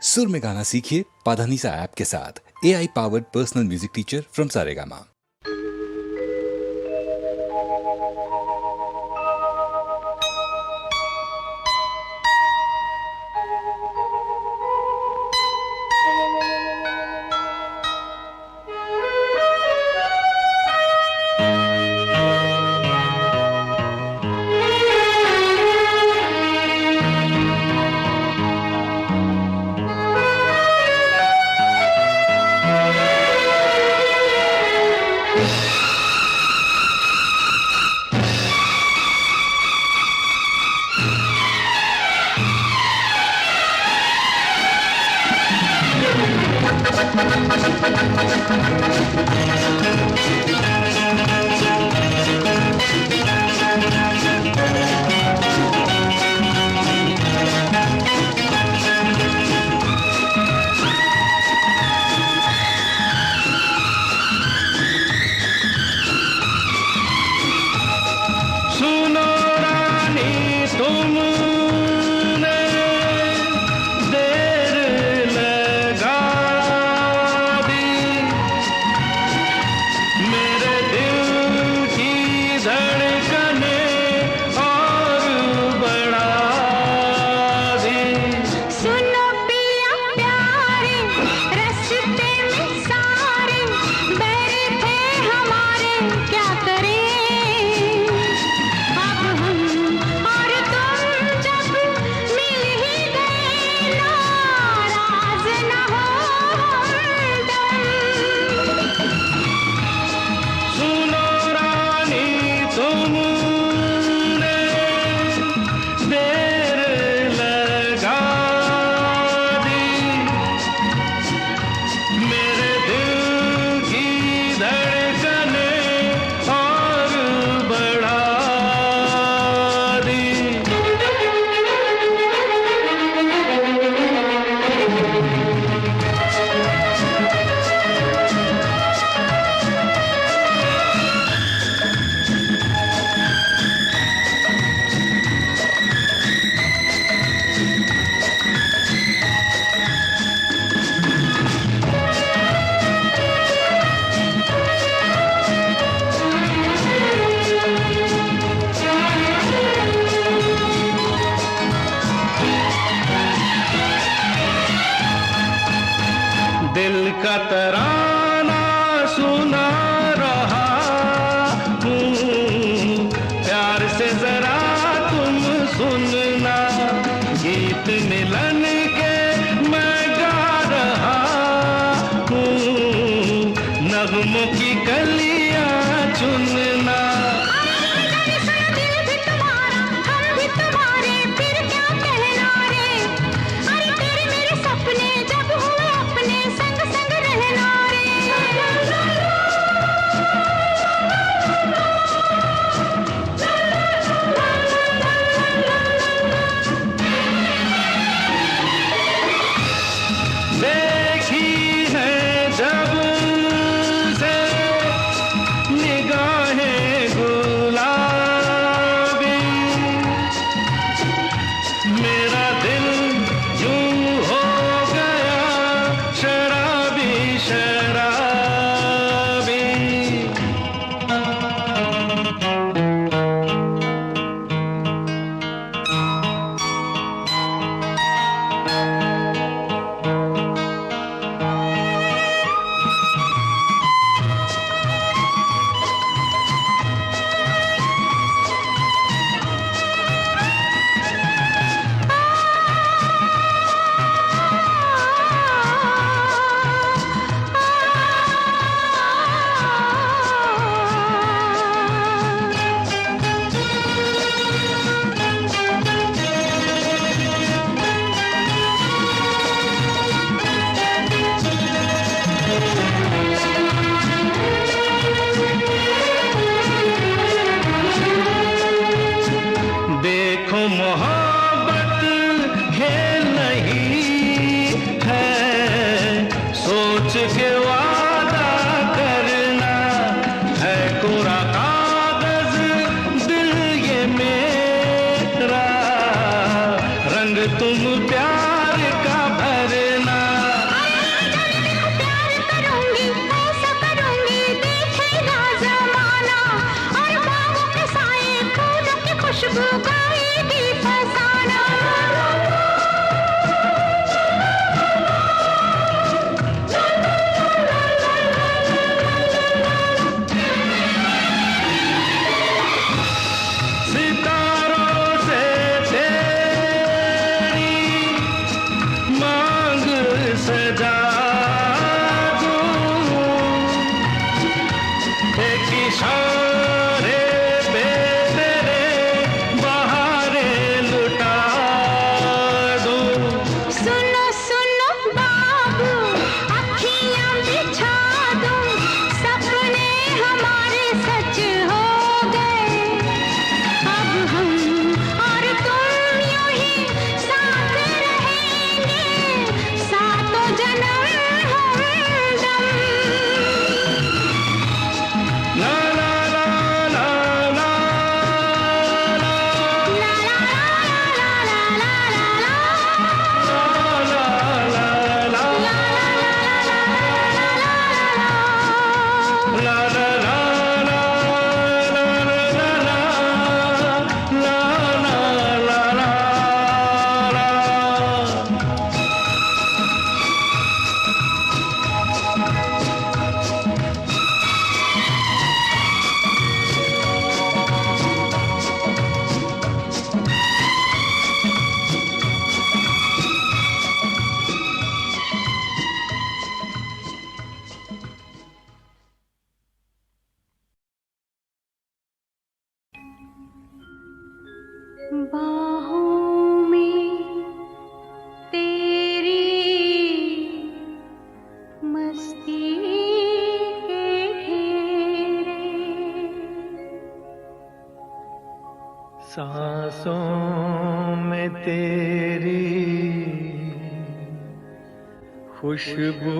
सुर में गाना सीखिए पाधानीसा ऐप के साथ। AI powered personal music teacher from Saregama. दिल का तराना सुना रहा हूँ, प्यार से जरा तुम सुनना, गीत मिलन के मैं गा रहा हूँ, नगमों की कलियाँ चुनना। तुम प्यार का भरना। सजा दूं, एक इशारे पे तेरे बहारे लुटा दूं। सुनो सुनो बाबू, अखियां बिछा दूं, सपने हमारे सच हो गए। अब हम और तुम यूं ही साथ रहेंगे, सातों जन्म हमदम। ला ला ला ला ला ला ला ला ला ला ला ला ला ला ला बाहों में तेरी मस्ती के घेरे, सांसों में तेरी खुशबू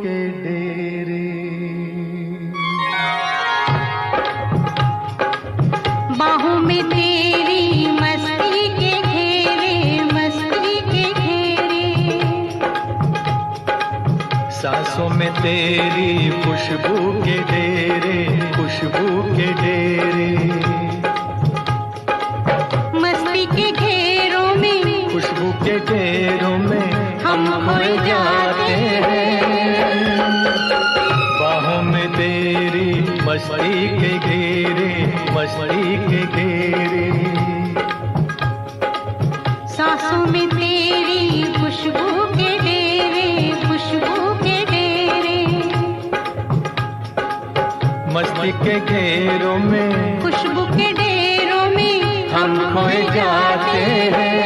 के डेरे, बाहों में तेरी मस्ती के घेरे, मस्ती के घेरे, सांसों में तेरी खुशबू के डेरे, खुशबू के डेरे, मस्ती के घेरों में, खुशबू के डेरों में हम खोए जाते हैं। बाहों में तेरी मस्ती के घेरे, मस्ती के घेरे, सांसों में तेरी खुशबू के डेरे, खुशबू के डेरे, मस्ती के घेरों में खुशबू के डेरों में हम खोए जाते हैं।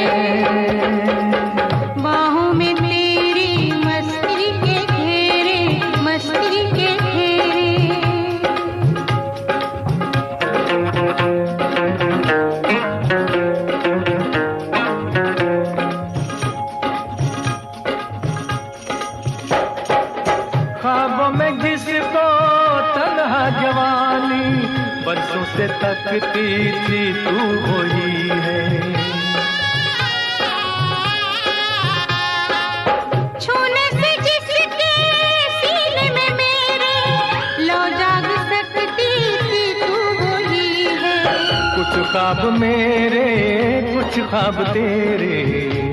बाहों में तेरी मस्ती के घेरे, मस्ती के घेरे। ख्वाबों में जिसको तन्हा जवानी बरसों से तकती थी तू वही है। छूने से जिसके सीने में मेरे लो जाग सकती थी तू वही है। कुछ ख्वाब मेरे कुछ ख्वाब तेरे,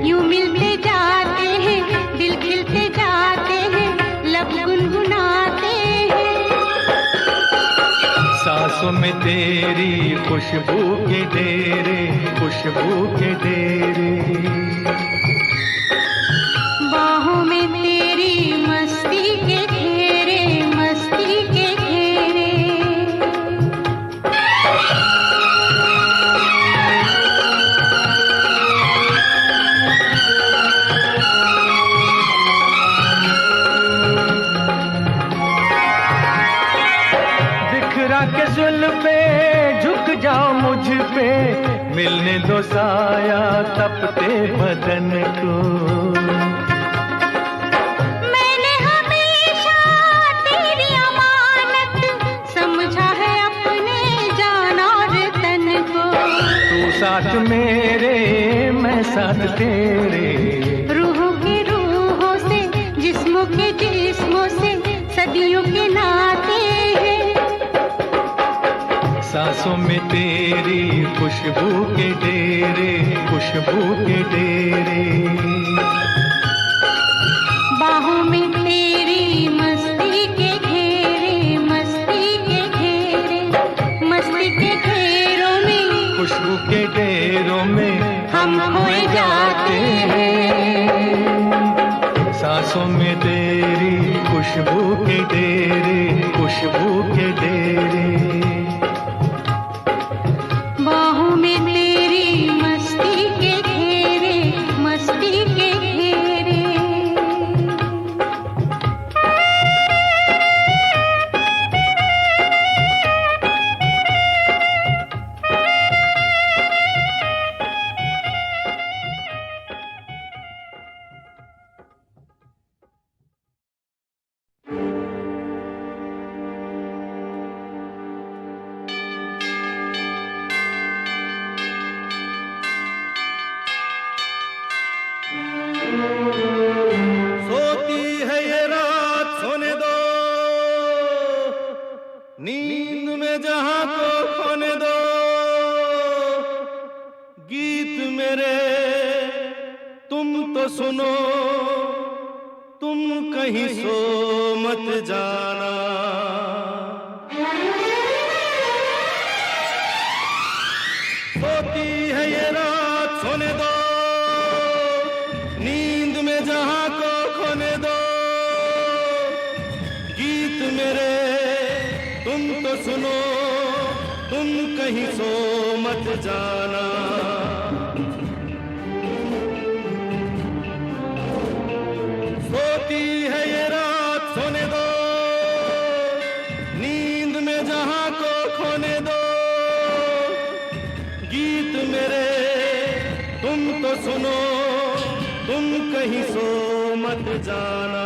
यूं मिलते जाते हैं, दिल खिलते जाते हैं, लब गुनगुनाते हैं। सांसों में तेरी खुशबू के डेरे, खुशबू के डेरे, बाहों में तेरी मस्ती के घेरे, मस्ती के घेरे। बिखरा के जुल्फे झुक जाओ मुझ पे, मिलने दो साया तपते बदन को। मैंने हमेशा तेरी अमानत समझा है अपने जान और तन को। तू साथ मेरे मैं साथ तेरे, रूहों के रूहों से, जिस्मों के जिस्मों से सदियों के नाते हैं। सांसों में तेरी खुशबू के डेरे, खुशबू के डेरे, बाहों में तेरी मस्ती के घेरे, मस्ती के घेरे, मस्ती के घेरों में खुशबू के डेरों में हम खोए जाते हैं। सांसों में तेरी खुशबू के डेरे, खुशबू के डेरे। बाहों में तेरी मस्ती के घेरे, मस्ती के घेरे। सोती है ये रात सोने दो, नींद में जहां को खोने दो। गीत मेरे तुम तो सुनो, तुम कहीं सो मत जाना। सोती है ये रात सोने दो, नींद में जहां को खोने दो। गीत मेरे तुम तो सुनो, तुम कहीं सो मत जाना। सोती है ये रात सोने दो, नींद में जहां को खोने दो। गीत मेरे तुम तो सुनो, तुम कहीं सो मत जाना।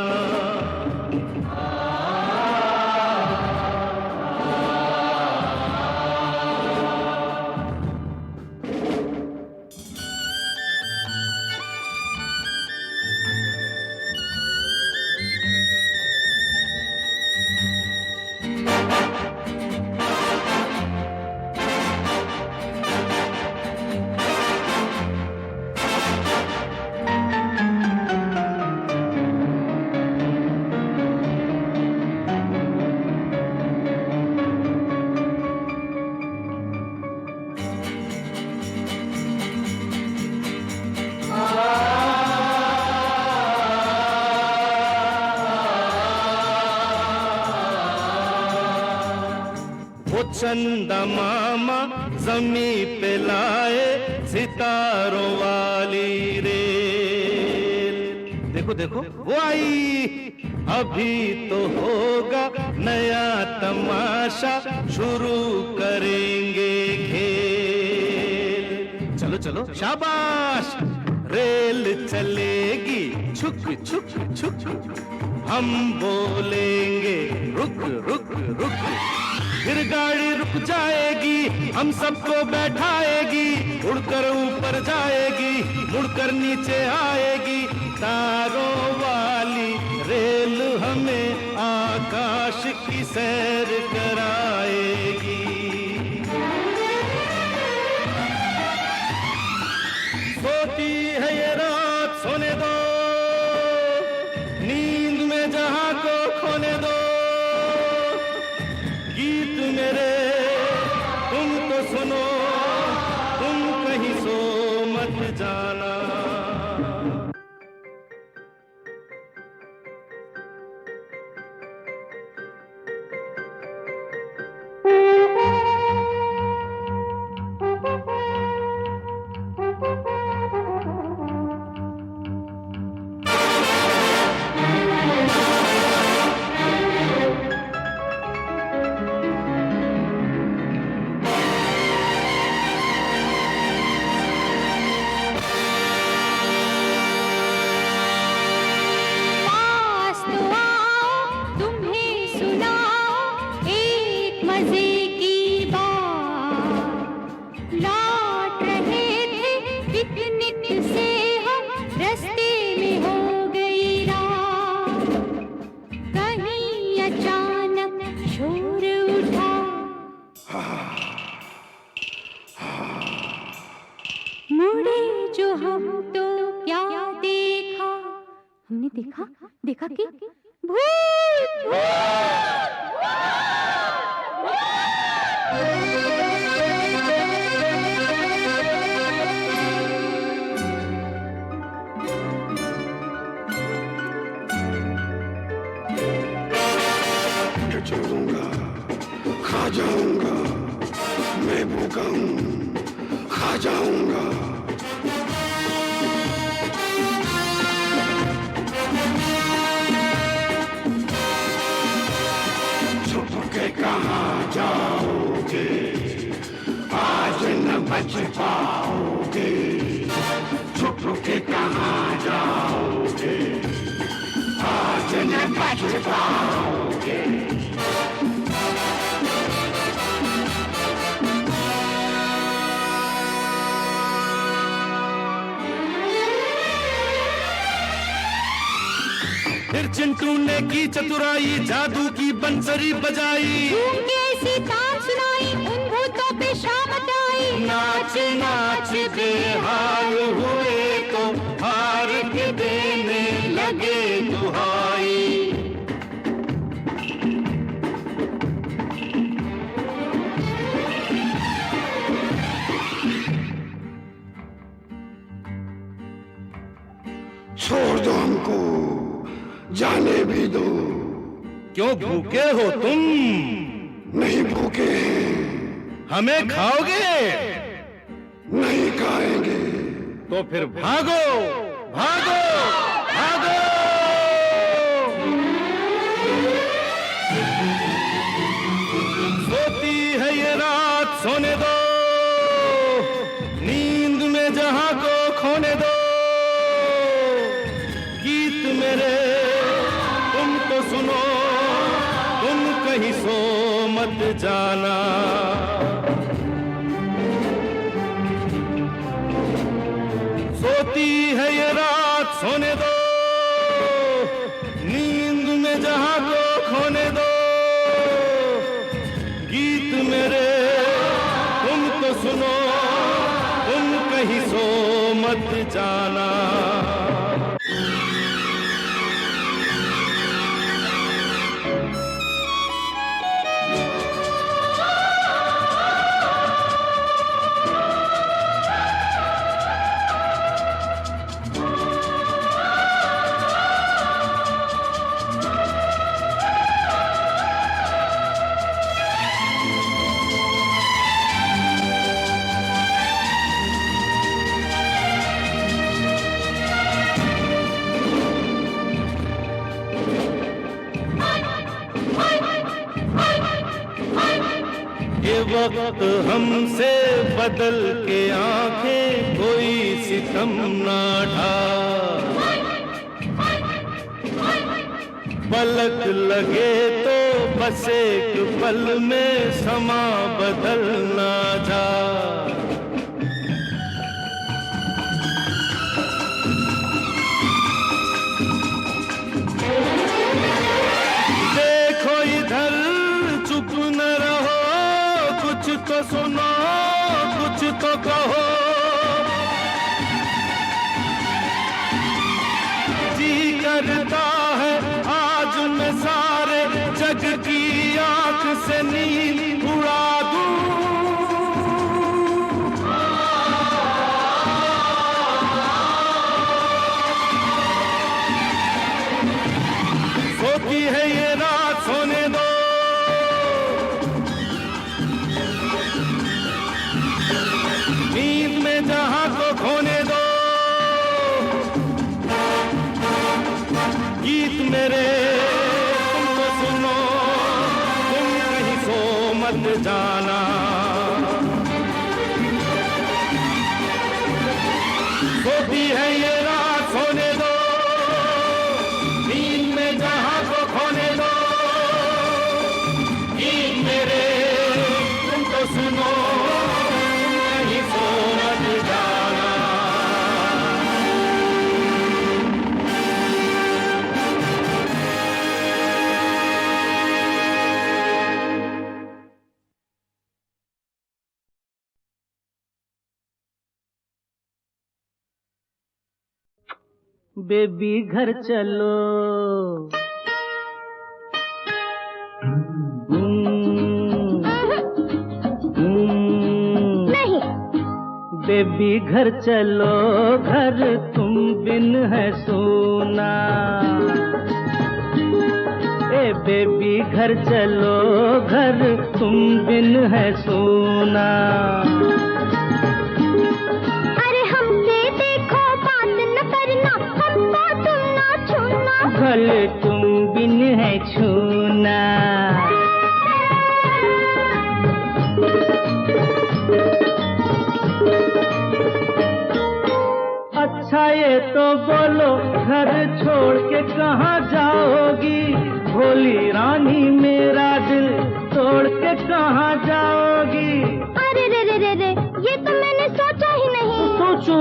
वो चंदा मामा जमी पे लाए सितारों वाली रेल। देखो देखो वो आई, अभी तो होगा नया तमाशा, शुरू करेंगे खेल। चलो चलो शाबाश, रेल चलेगी छुक छुक छुक, हम बोलेंगे रुक रुक रुक। फिर गाड़ी रुक जाएगी, हम सबको बैठाएगी, उड़कर ऊपर जाएगी, मुड़कर नीचे आएगी। तारों वाली रेल हमें आकाश की सैर कराएगी। सोती है ये रात सोने दो, नींद में जहां को खोने दो। गीत मेरे तुम तो सुनो, तुम कहीं सो मत जाना। देखा देखा कि भूत खा जाऊंगा, मैं भूखा हूं, खा जाऊंगा। छुप के कहाँ जाओगे, आज न बच पाओगे। छुप के कहाँ जाओगे, आज न बच पाओगे। फिर चिंटू ने की चतुराई, जादू की बंसरी बजाई। ऐसी तान सुनाई, उन भूतों पे शाम आई। नाच नाच के हार हुए तो हार के देने लगे दुहाई। छोड़ दो हमको, जाने भी दो। क्यों भूखे हो तुम? नहीं भूखे हैं। हमें खाओगे? नहीं खाएंगे। तो फिर भागो भागो भागो। सोती है ये रात, सोने दो, नींद में जहां को खोने दो। गीत मेरे तुम तो सुनो, तुम कहीं सो मत जाना। सोती है ये रात, सोने दो, नींद में जहां को खोने दो। गीत मेरे तुम तो सुनो, तुम कहीं सो मत जाना। ये वक्त हमसे बदल के आंखें कोई सितम ना ढा। पलक लगे तो बस एक पल में समा बदल ना जा। देखो इधर, चुप न रहो, कुछ तो सुनो, कुछ तो कहो। जी करता है आज मैं सारे जग की आंख से नींद उड़ा दूं। सोती है ये रात, सोने दो, नींद में जहां को खोने दो। गीत मेरे तुम तो सुनो, तुम कहीं सो मत जाना। सोती है ये रात, सोने दो, नींद में जहां को खोने दो। गीत मेरे तुम तो सुनो, तुम कहीं सो मत जाना। बेबी घर चलो, नहीं। बेबी घर चलो, घर तुम बिन है सोना। बेबी घर चलो घर, तुम बिन है सोना। अरे हमसे देखो बात न करना, हमको तुम ना छूना। भले तुम बिन है छूना। अच्छा ये तो बोलो घर छोड़ के कहाँ जाओगी, भोली रानी मेरा दिल तोड़ के कहाँ जाओगी। अरे रे रे रे रे, ये तो मैंने सोचा ही नहीं। सोचो।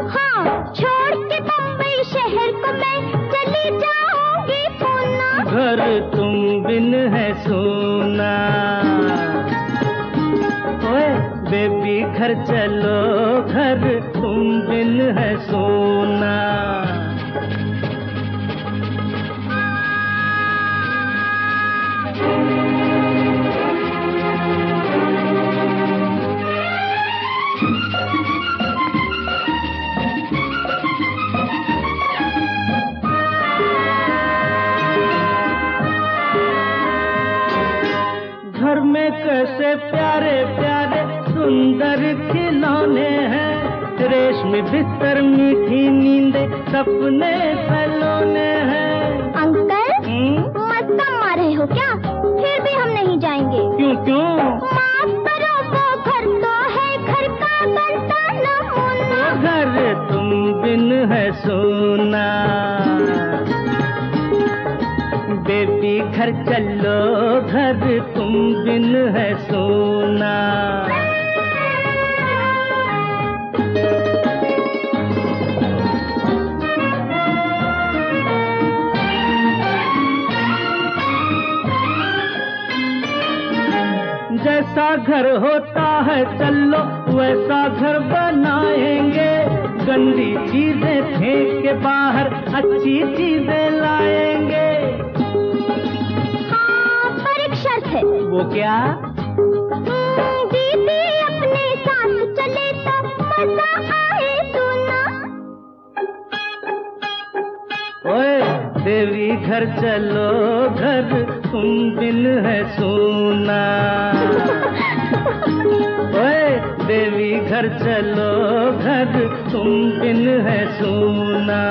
हाँ, छोड़ के बम्बई शहर को मैं चली जाऊंगी पूना। घर तुम बिन है सोना। ओए बेबी घर चलो घर, तुम बिन है सोना। घर में कैसे प्यारे प्यारे सुंदर खिलौने हैं, रेशमी बिस्तर मीठी नींदे सपने सलोने हैं। अंकल मस्का मारे हो क्या? फिर भी हम नहीं जाएंगे। क्यों क्यों? माफ करो, वो घर तो है घर का बनता नमूना। घर तुम बिन है सोना। बेबी घर चलो घर, तुम बिन है सोना। जैसा घर होता है चलो वैसा घर बनाएंगे, गंदी चीजें फेंक के बाहर अच्छी चीजें लाएंगे। हाँ, पर एक शर्त है। वो क्या? दीदी अपने साथ चले तो मजा आए सुना। ओए देवी घर चलो घर, तुम बिन है सोना। ओए देवी घर चलो घर, तुम बिन है सोना।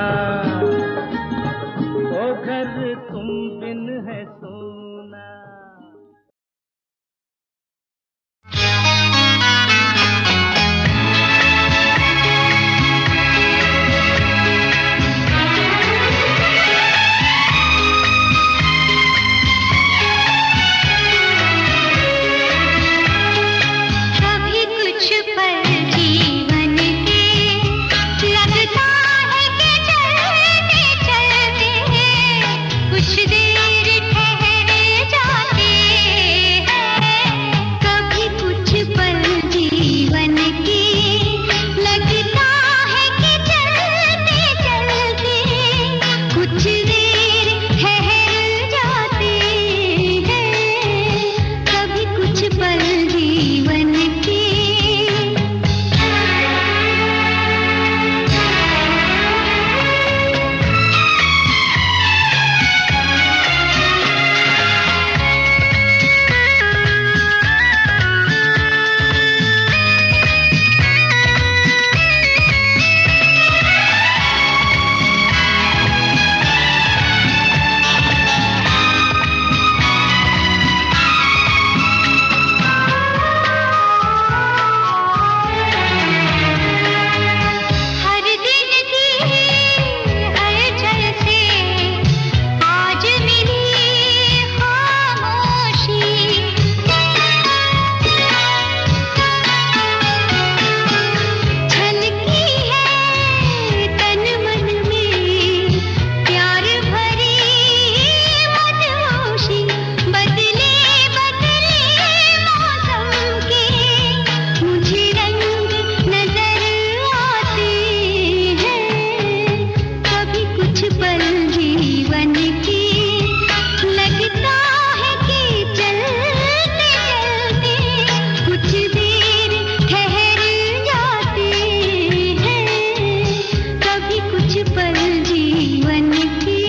ओ घर तुम बिन है सोना। कभी कुछ पल जीवन के लगता है कि चलते चलते कुछ देर ठहर जाते हैं। कभी कुछ पल जीवन के लगता है कि चलते चलते कुछ देर ठहर जाते हैं। कभी कुछ पल जीवन के हर दिन की हलचल से आज मिली खामोशी। छलकी है तन मन में प्यार भरी मदहोशी। बदले बदले मौसम के मुझे रंग नजर आते हैं। कभी कुछ पल जीवन के लगता है कि चलते चलते कुछ देर ठहर जाते हैं। कभी कुछ पल जीवन के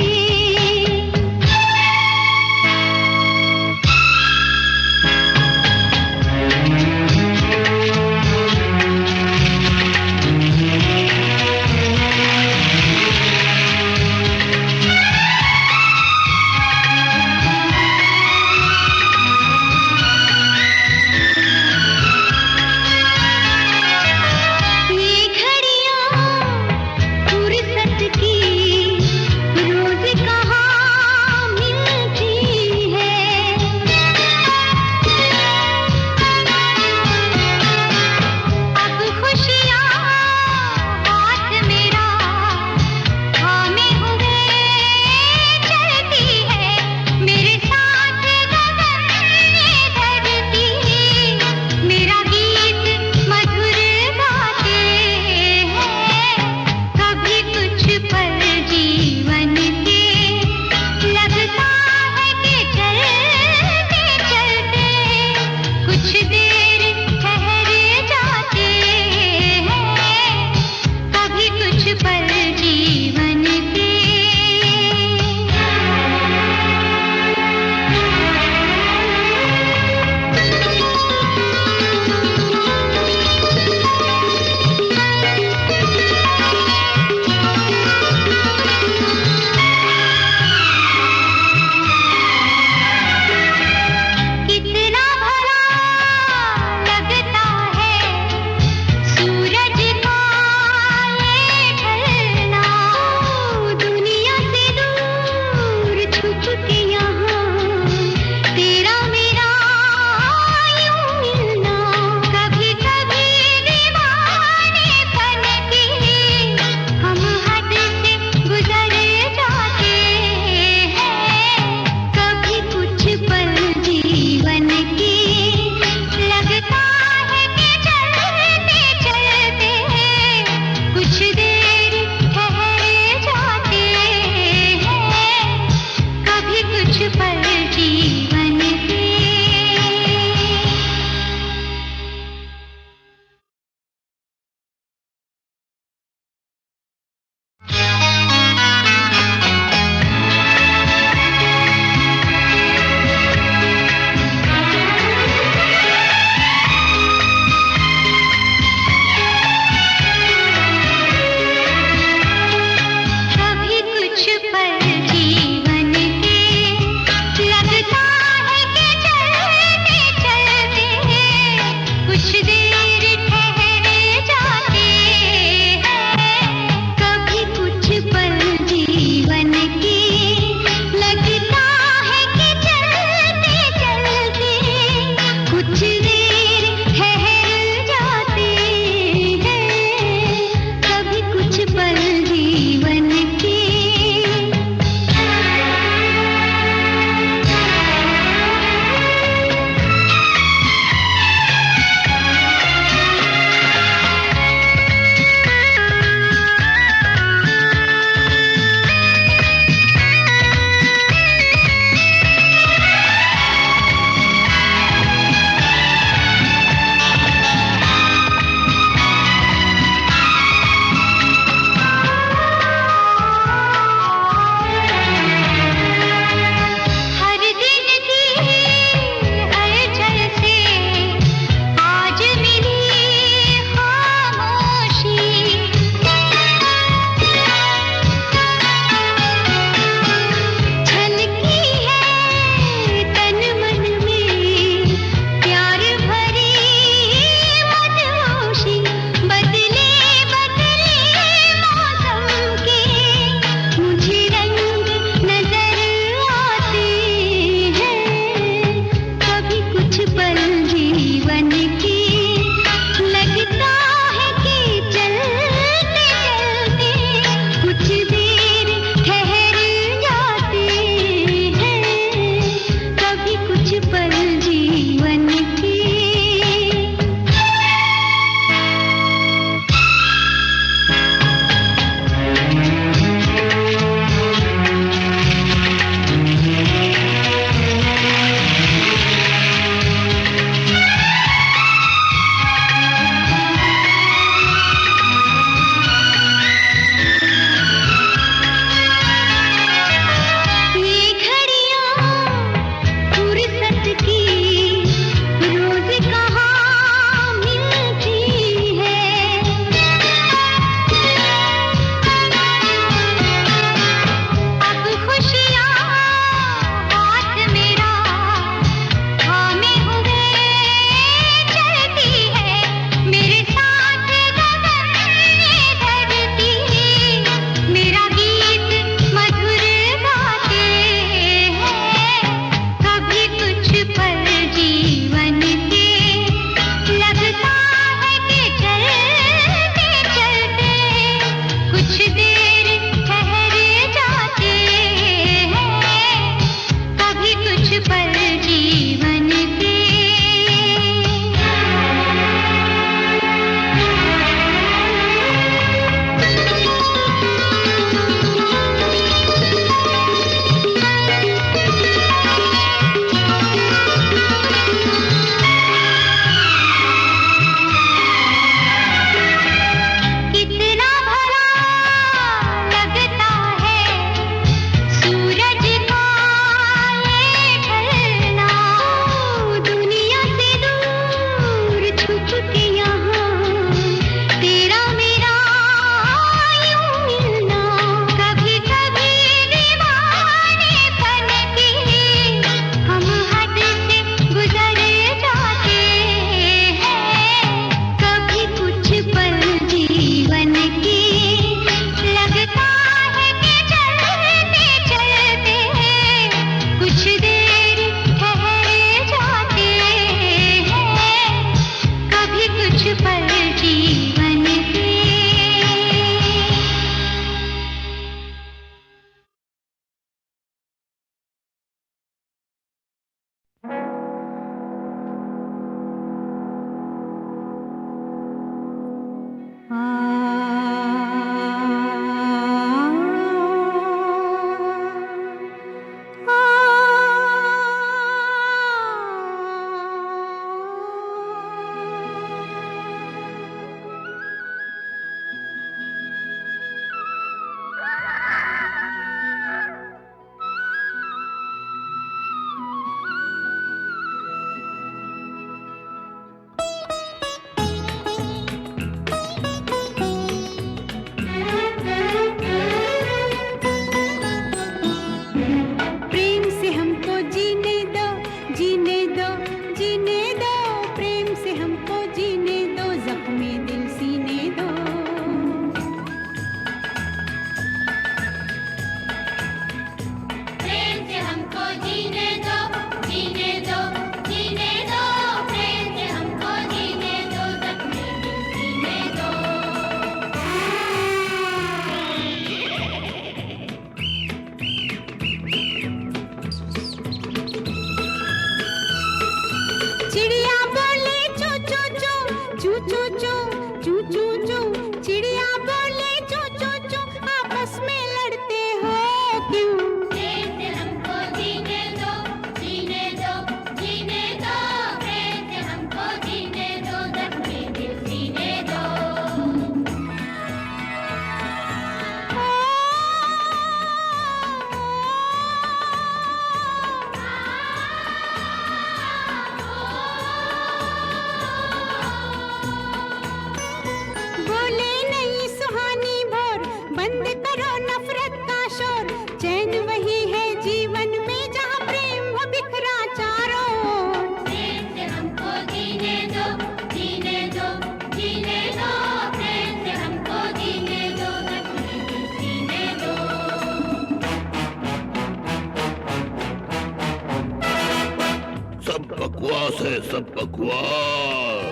बकवास है, सब बकवास,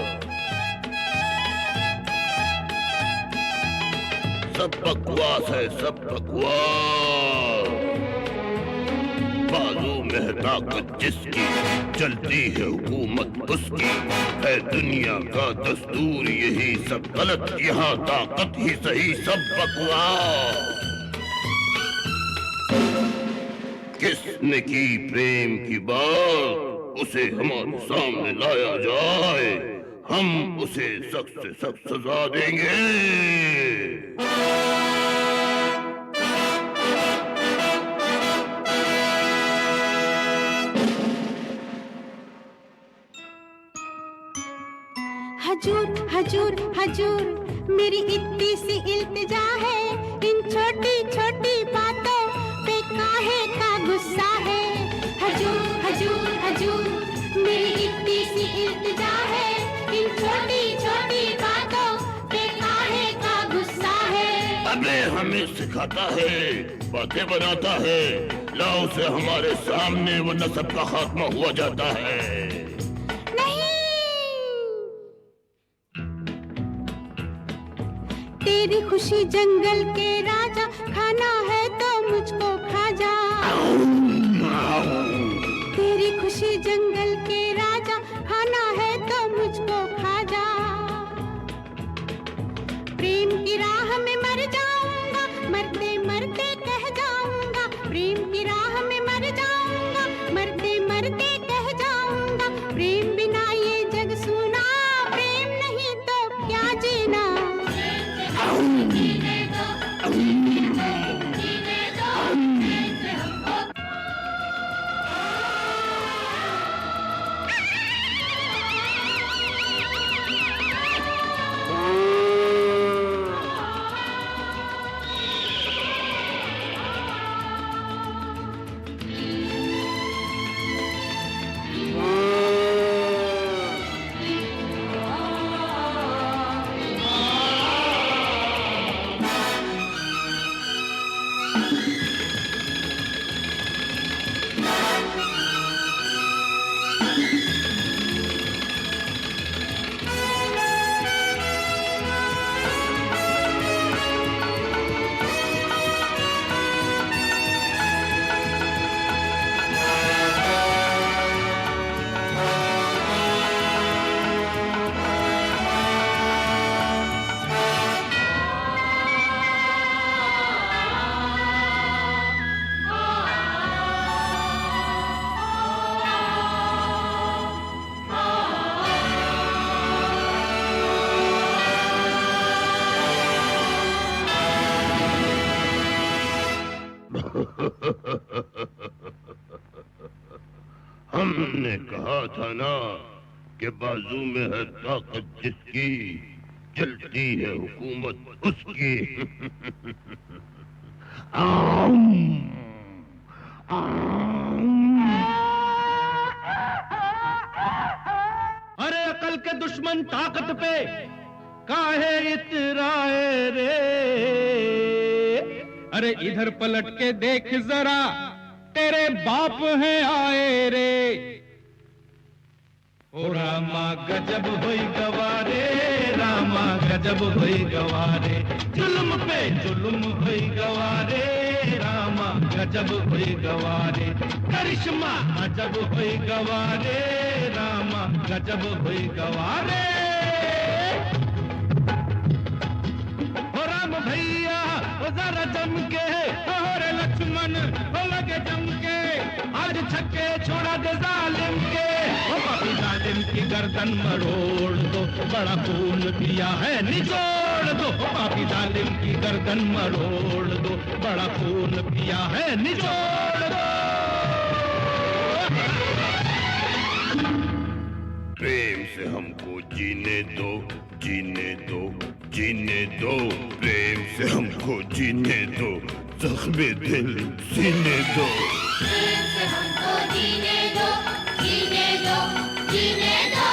सब बकवास है, सब बकवास। बाजू में ताकत जिसकी, चलती है हुकूमत उसकी, है दुनिया का दस्तूर यही, सब गलत यहाँ ताकत ही सही, सब बकवास। किसने की प्रेम की बात, उसे हमारे सामने लाया जाए, हम उसे सख्त से सख्त सजा देंगे। हजूर हजूर हजूर, मेरी इतनी सी इल्तिजा है, इन छोटी छोटी बातों पे काहे का गुस्सा है। हजूर हजूर हजूर, मेरी इतनी सी इल्तिजा है, इन छोटी छोटी बातों पे काहे का गुस्सा है। अबे हमें सिखाता है, बातें बनाता है, लाओ उसे हमारे सामने, वरना सबका खात्मा हुआ जाता है। तेरी खुशी जंगल के राजा, खाना है तो मुझको खा जा। तेरी खुशी जंगल के राजा, खाना है तो मुझको खा जा। प्रेम की राह में मर जाऊंगा, मरते मरते कह जाऊंगा। प्रेम की राह में मर जाऊंगा, मरते मरते कह जाऊंगा। प्रेम बिना ये जग सूना, प्रेम नहीं तो क्या जीना। हमने कहा था ना कि बाजू में है ताकत जिसकी, चलती है हुकूमत उसकी। अरे अकल के दुश्मन ताकत पे काहे इतराए रे। अरे इधर पलट के देख जरा, तेरे बाप हैं आए रे। ओ रामा गजब हुई गवारे, रामा गजब हुई गवारे, जुल्म पे जुल्म हुई गवारे, रामा गजब हुई गवारे, करिश्मा अजब हुई गवारे, रामा गजब हुई गवारे। ओ राम भैया ओ जरा जम के, और लक्ष्मण हो लगे जम के, आज छक्के छोड़ा दे जालिम के। ओ पापी जालिम की गर्दन मरोड़ दो, बड़ा खून पिया है निचोड़ दो। ओ पापी जालिम की गर्दन मरोड़ दो, बड़ा खून पिया है निचोड़ दो। प्रेम से हमको जीने दो, जीने दो, जीने दो, प्रेम से हमको जीने दो, जख्मे दिल सीने दो। प्रेम से हमको जीने दो, जीने दो, जीने दो।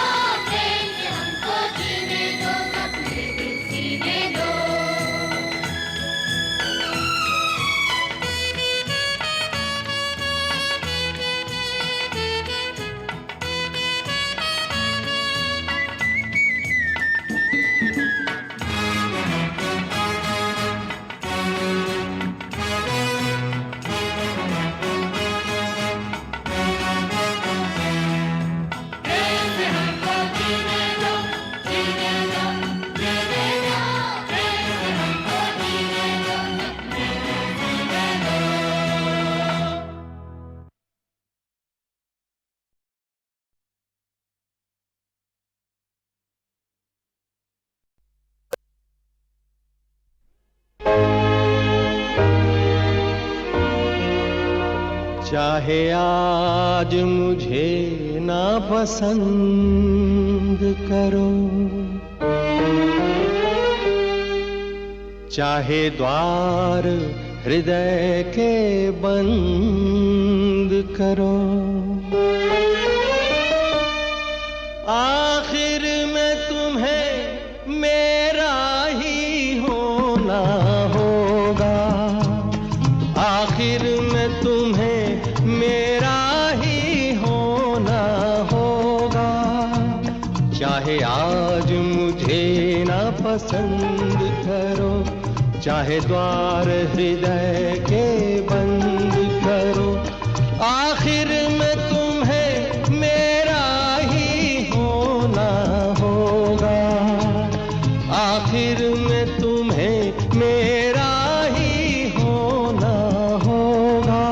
प्रेम से हमको जीने दो, जख्मे दिल सीने दो। चाहे आज मुझे ना पसंद करो, चाहे द्वार हृदय के बंद करो, आखिर में तुम्हें मेरा ही होना होगा, आखिर में तुम्हें मेरा ही होना होगा। चाहे आज मुझे ना पसंद करो, चाहे द्वार हृदय के बंद करो, आखिर में तुम्हें मेरा ही होना होगा, आखिर में तुम्हें मेरा ही होना होगा।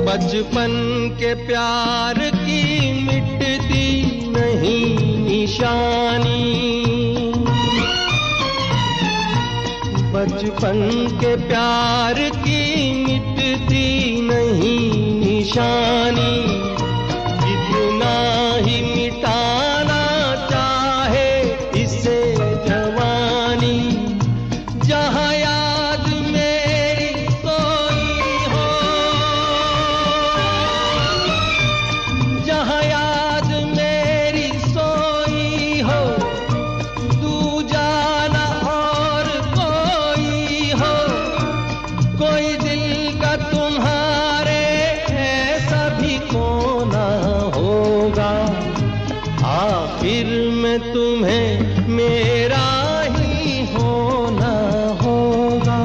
बचपन के प्यार की मिटती नहीं निशानी, बचपन के प्यार की मिटती नहीं निशानी, कितना ही मिटाना चाहे इसे जवानी, जहाँ याद मेरी सोई हो, जहाँ याद मेरी सोई हो, तू जाना और कोई हो, कोई दिल का तुम्हारे ऐसा भी कोना होगा, आखिर में तुम्हें मेरा ही होना होगा।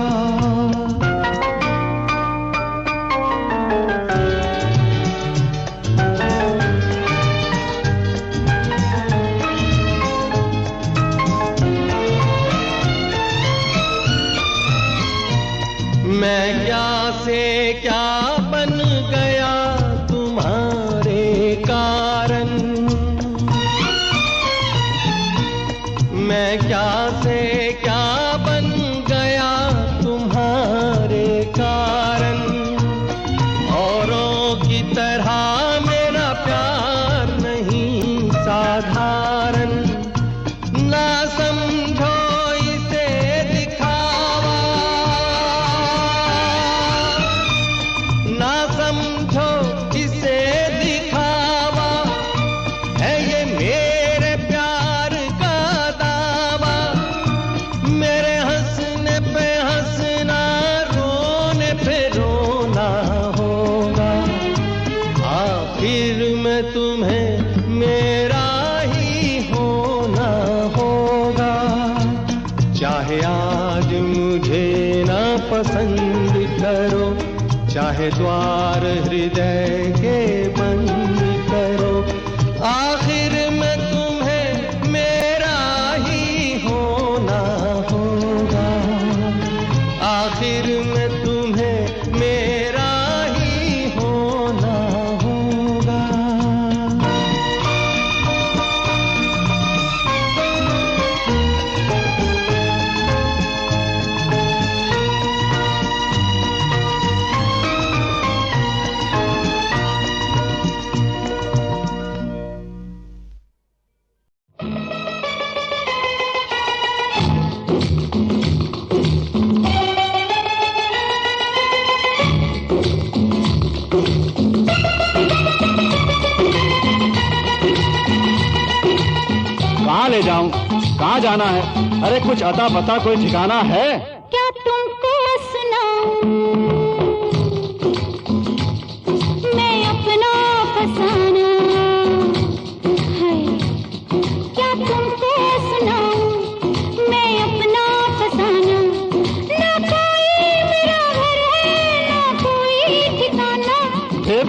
मैं क्या से क्या बन गया तुम्हारे कारण, मैं क्या से क्या बन गया तुम्हारे कारण, औरों की तरह मेरा प्यार नहीं साधारण, ना समझो इसे दिखावा, ना समझो इसे दिखावा, है ये मेरे प्यार का दावा, मेरे हंसने पे हंसना, रोने पे रोना होगा, आखिर में तुम्हें मेरा ही होना होगा। चाहे आज मुझे ना पसंद करो, चाहे द्वार हृदय के बंद करो, आखिर में तुम्हें मेरा ही होना होगा, आखिर में तुम्हें मेरा ही होना होगा। कहाँ ले जाऊं, कहाँ जाना है? अरे कुछ अता पता कोई ठिकाना है? क्या तुमको सुनाऊं मैं अपना फसाना है, क्या तुमको सुनाऊं मैं अपना फसाना, ना कोई मेरा घर है ना कोई ठिकाना, फिर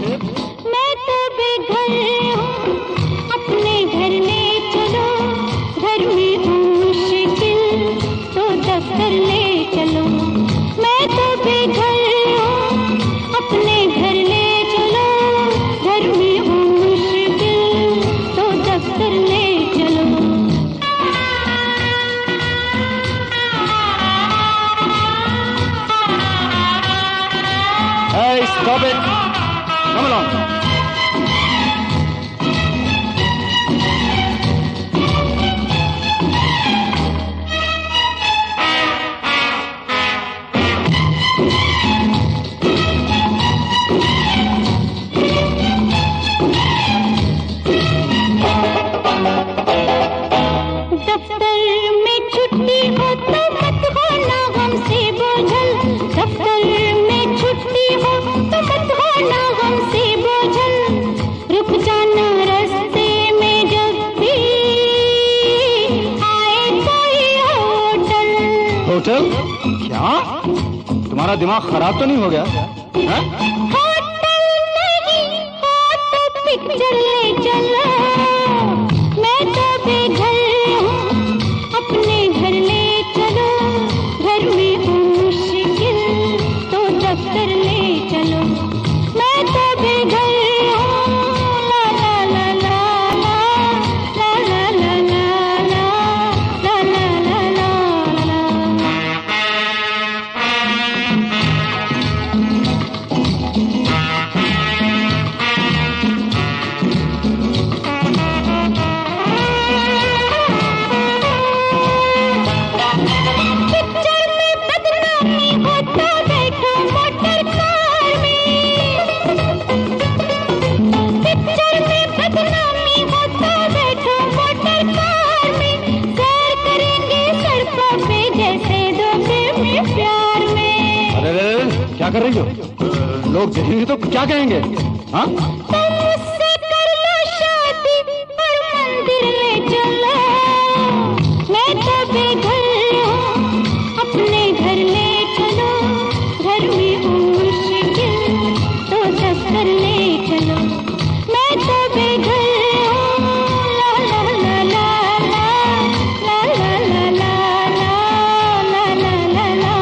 मैं तो बेघर हूँ अपने घर ले चलो, घर में हूँ मुश्किल तो दफ्तर ले चलो, मैं तो बेघर हूँ अपने घर ले Stop it. Come along. दफ्तर में छुट्टी हो तो मत होना हमसे बोझल। दफ्तर में छुट्टी हो तो मत होना हमसे बोझल। रुक जाना रास्ते में जब भी आए कोई होटल। होटल? क्या? तुम्हारा दिमाग खराब तो नहीं हो गया? हाँ? होटल नहीं हो तो पिक्चर ले चलो। मैं तो बेघर हूँ, अपने घर ले चलो। घर में हूँ मुश्किल तो दफ्तर ले चलो। मैं तो बेघर हूँ, ला ला ला ला ला ला ला ला ला ला ला ला ला ला। पिक्चर में बदनामी हो तो बैठो मोटर कार में। पिक्चर में बदनामी हो तो बैठो मोटर कार में। सैर करेंगे सड़कों पे जैसे दो प्रेमी प्यार में। अरे क्या कर रही हो? लोग देखेंगे तो क्या कहेंगे? हाँ? तुम मुझसे कर लो शादी और मंदिर ले चलो। मैं तो बेघर हूँ, अपने घर ले चलो। घर में हूँ मुश्किल तो दफ्तर ले चलो। मैं तो बेघर हूँ, ला ला ला ला ला ला ला ला ला ला ला ला ला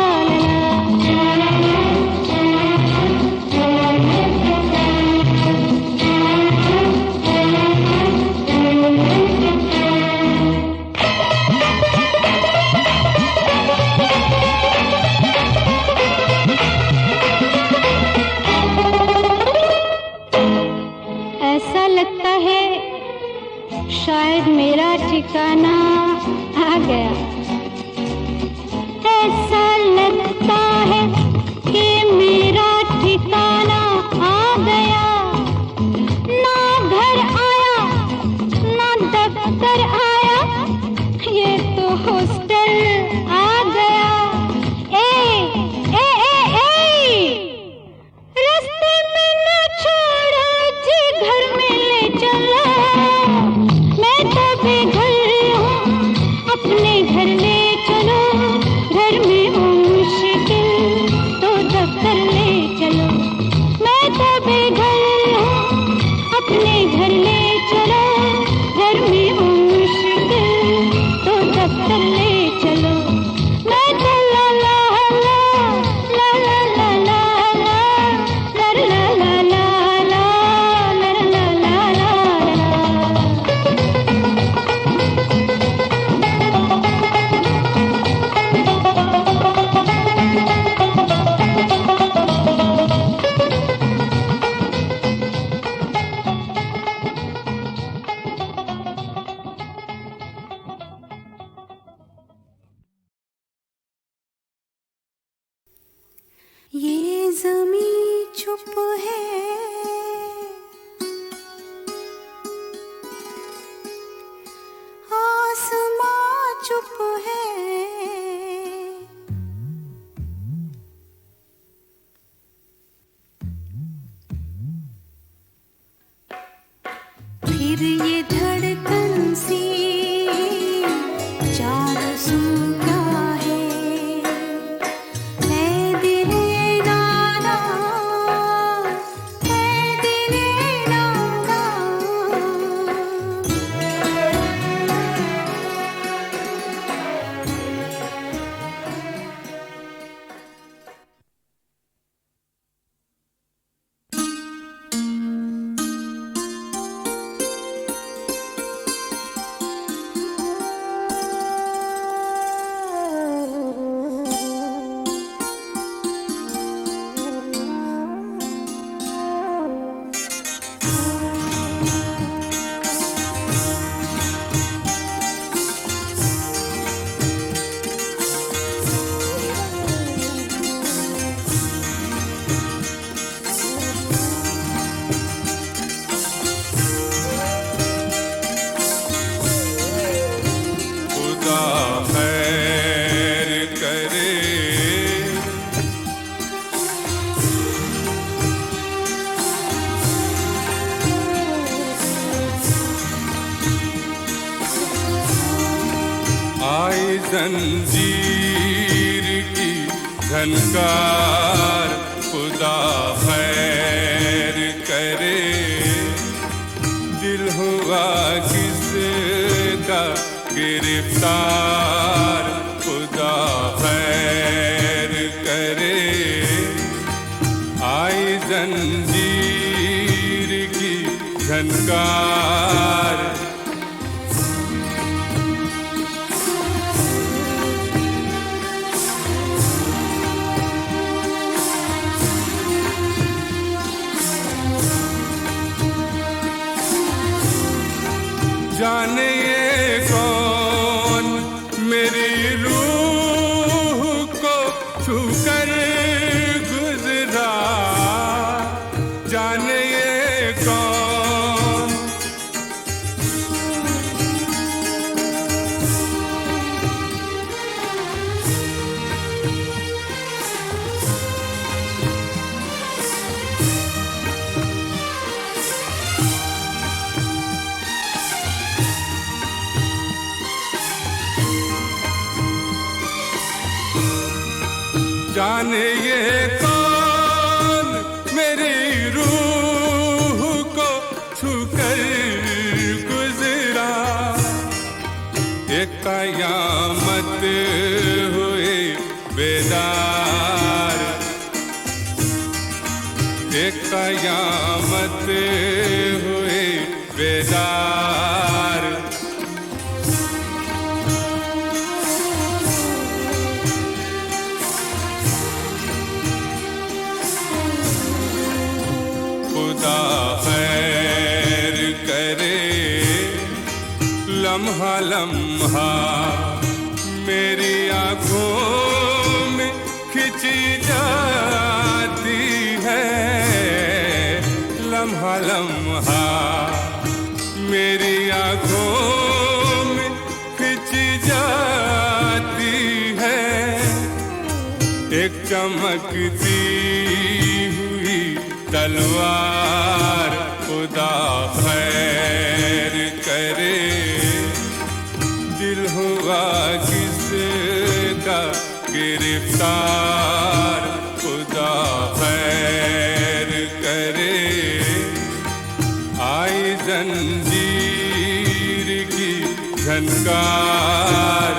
ऐसा लगता है शायद मेरा ठिकाना आ गया। ऐसा लगता है कि मेरा ठिकाना आ गया। ना घर आया ना दफ्तर आया, ये तो हॉस्टल आ गया। ए ए ए ए रास्ते में न छोड़ो जी, घर में ले चलो। मैं तो बेघर हूँ, अपने घर ले चलो। घर में हूँ मुश्किल तो दफ्तर ले चलो। मैं तो बेघर हूँ, अपने घर ले चलो। घर में हूँ मुश्किल तो दफ्तर ले चलो। मैं तो ला ला ला ला ला ला ला ला ला ला ला ला ला ला ला ला ला। ये ज़मीं चुप है, आसमां चुप है। फिर ये धड़कन सी चारों सू क्या है। ऐ दिले नादा, ऐ दिले नादा। जंजीर की झनकार, खुदा खैर करे। दिल हुआ किसका गिरफ्तार, खुदा खैर करे। आई जंजीर की झनकार, जाने ये कौन मेरी रूह को छूकर गुजरा, जाने ये कौन। जाने ये कौन मेरी रूह को छूकर गुजरा, एक कयामत हुए बेदार, एक कयामत हुए बेदार। खुदा खैर करे। लम्हा लम्हा मेरी आँखों में खिंची जाती है, लम्हा लम्हा मेरी आँखों में खिंची जाती है। एक चमकती हुई तलवार, खुदा खैर करे। दिल हुआ किसका गिरफ्तार, खुदा खैर करे। आई जंजीर की झनकार,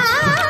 हाँ